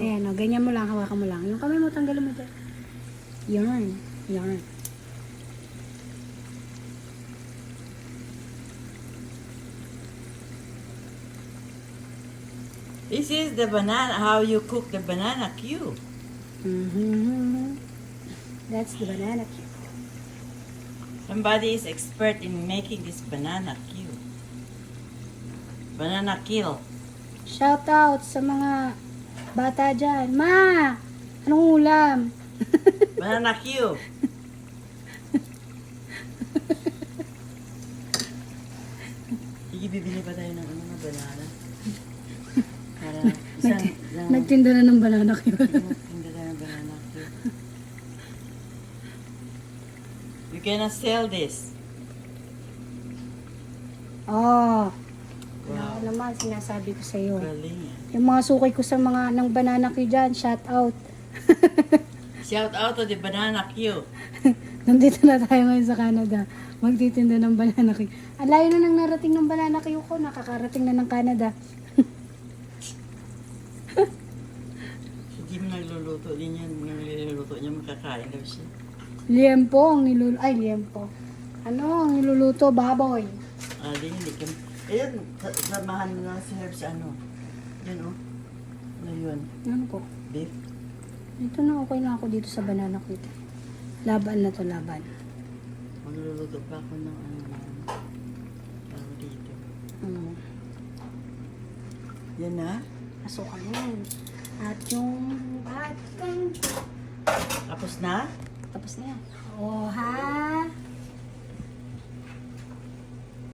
Ayan, o, ganyan mo lang, hawakan mo lang. Yung kamay mo, tanggalin mo dyan. Yarn. Yarn. This is the banana, how you cook the banana cube. That's the banana cube. Somebody is expert in making this banana cube. Banana kill. Shout out sa mga bata dyan. Ma! Anong ulam? Banana cube. Sige, bibili pa tayo ng ano, banana. Para isang lang. Nagtinda na ng banana cube. Hindi tayo ng banana cube. You cannot sell this. Oh. Wow. Ano naman, sinasabi ko sa iyo. Galing yan. Yung mga sukay ko sa mga ng banana cube dyan, shout out. Shout out to the banana cube. Nandito na tayo ngayon sa Canada. Magtitinda ng banana cube. Ang layo na nang narating ng banana cube ko. Nakakarating na ng Canada. Si Jim nagluluto din yan. Nagluluto niya, makakain daw siya. Liempo ang niluluto. Ay, liempo. Ano ang niluluto? Baboy. Ah, hindi ka. Ayun, samahan mo na si Herb sa ano. Yan oh. Ano yun? Ano ko? Beef. Ito na, okay na ako dito sa banana cube. Laban na to, laban. Magluluto pa ako ng ano. Tawag dito. Yan na. Asukan yan. At yung batang. Tapos na? Tapos na yan. Oh, ha?